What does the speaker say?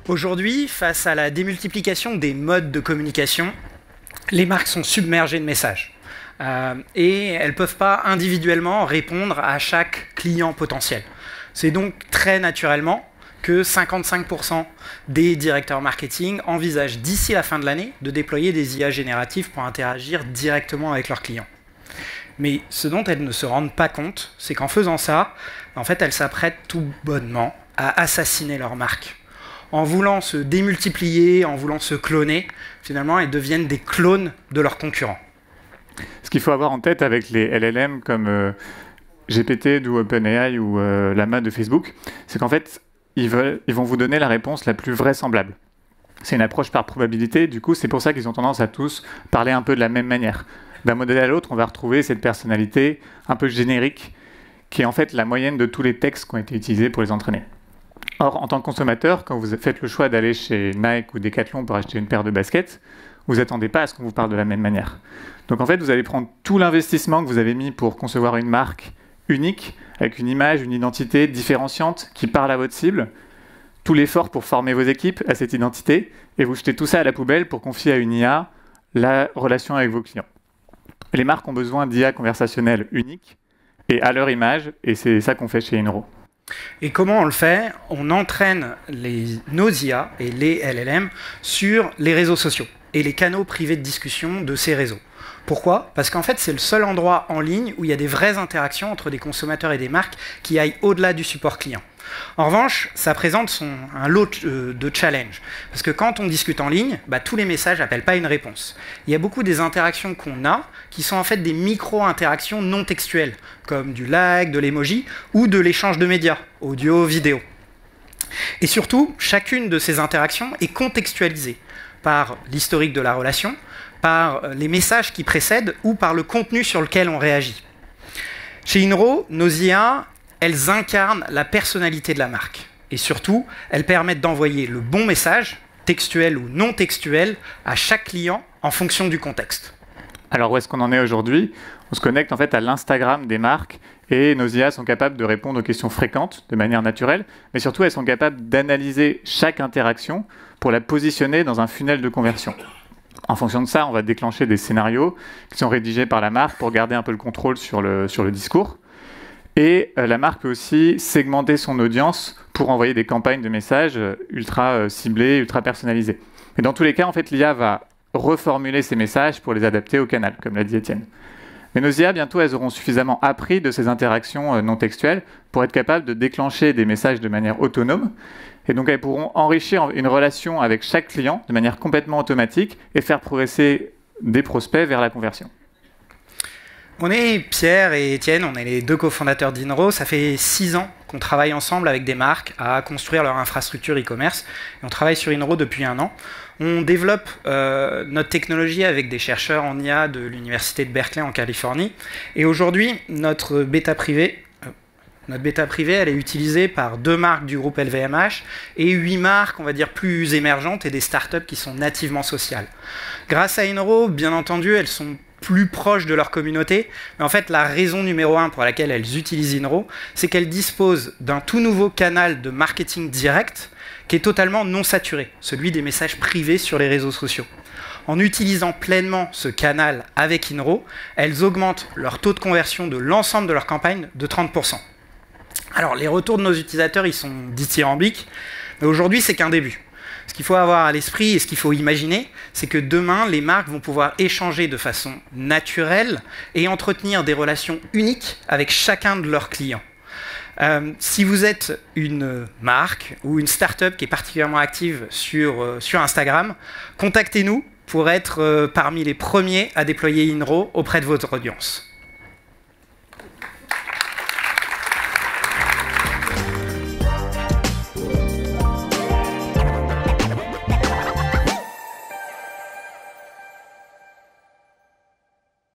Aujourd'hui, face à la démultiplication des modes de communication, les marques sont submergées de messages. Et elles ne peuvent pas individuellement répondre à chaque client potentiel. C'est donc très naturellement que 55% des directeurs marketing envisagent d'ici la fin de l'année de déployer des IA génératives pour interagir directement avec leurs clients. Mais ce dont elles ne se rendent pas compte, c'est qu'en faisant ça, en fait, elles s'apprêtent tout bonnement à assassiner leur marque. En voulant se démultiplier, en voulant se cloner, finalement, elles deviennent des clones de leurs concurrents. Ce qu'il faut avoir en tête avec les LLM comme GPT ou OpenAI ou Llama de Facebook, c'est qu'en fait, ils vont vous donner la réponse la plus vraisemblable. C'est une approche par probabilité, du coup, c'est pour ça qu'ils ont tendance à tous parler un peu de la même manière. D'un modèle à l'autre, on va retrouver cette personnalité un peu générique, qui est en fait la moyenne de tous les textes qui ont été utilisés pour les entraîner. Or, en tant que consommateur, quand vous faites le choix d'aller chez Nike ou Decathlon pour acheter une paire de baskets, vous n'attendez pas à ce qu'on vous parle de la même manière. Donc en fait, vous allez prendre tout l'investissement que vous avez mis pour concevoir une marque unique, avec une image, une identité différenciante qui parle à votre cible, tout l'effort pour former vos équipes à cette identité, et vous jetez tout ça à la poubelle pour confier à une IA la relation avec vos clients. Les marques ont besoin d'IA conversationnelles uniques et à leur image, et c'est ça qu'on fait chez Inro. Et comment on le fait? On entraîne nos IA et les LLM sur les réseaux sociaux et les canaux privés de discussion de ces réseaux. Pourquoi? Parce qu'en fait, c'est le seul endroit en ligne où il y a des vraies interactions entre des consommateurs et des marques qui aillent au-delà du support client. En revanche, ça présente un lot de challenges. Parce que quand on discute en ligne, tous les messages n'appellent pas une réponse. Il y a beaucoup des interactions qu'on a qui sont en fait des micro-interactions non textuelles, comme du like, de l'emoji ou de l'échange de médias, audio, vidéo. Et surtout, chacune de ces interactions est contextualisée par l'historique de la relation, par les messages qui précèdent ou par le contenu sur lequel on réagit. Chez Inro, nos IA, elles incarnent la personnalité de la marque. Et surtout, elles permettent d'envoyer le bon message, textuel ou non textuel, à chaque client en fonction du contexte. Alors où est-ce qu'on en est aujourd'hui? On se connecte en fait à l'Instagram des marques et nos IA sont capables de répondre aux questions fréquentes de manière naturelle, mais surtout elles sont capables d'analyser chaque interaction pour la positionner dans un funnel de conversion. En fonction de ça, on va déclencher des scénarios qui sont rédigés par la marque pour garder un peu le contrôle sur le discours. Et la marque peut aussi segmenter son audience pour envoyer des campagnes de messages ultra ciblées, ultra personnalisées. Et dans tous les cas, en fait, l'IA va reformuler ces messages pour les adapter au canal, comme l'a dit Étienne. Mais nos IA, bientôt, elles auront suffisamment appris de ces interactions non textuelles pour être capables de déclencher des messages de manière autonome. Et donc, elles pourront enrichir une relation avec chaque client de manière complètement automatique et faire progresser des prospects vers la conversion. On est Pierre et Étienne, on est les deux cofondateurs d'Inro. Ça fait 6 ans qu'on travaille ensemble avec des marques à construire leur infrastructure e-commerce. Et on travaille sur Inro depuis 1 an. On développe notre technologie avec des chercheurs en IA de l'université de Berkeley en Californie. Et aujourd'hui, notre bêta privée, elle est utilisée par 2 marques du groupe LVMH et 8 marques, on va dire, plus émergentes et des startups qui sont nativement sociales. Grâce à Inro, bien entendu, elles sont plus proches de leur communauté. Mais en fait, la raison numéro 1 pour laquelle elles utilisent Inro, c'est qu'elles disposent d'un tout nouveau canal de marketing direct qui est totalement non saturé, celui des messages privés sur les réseaux sociaux. En utilisant pleinement ce canal avec Inro, elles augmentent leur taux de conversion de l'ensemble de leur campagne de 30%. Alors, les retours de nos utilisateurs, ils sont dithyrambiques, mais aujourd'hui, c'est qu'un début. Ce qu'il faut avoir à l'esprit et ce qu'il faut imaginer, c'est que demain, les marques vont pouvoir échanger de façon naturelle et entretenir des relations uniques avec chacun de leurs clients. Si vous êtes une marque ou une start-up qui est particulièrement active sur Instagram, contactez-nous pour être parmi les premiers à déployer Inro auprès de votre audience.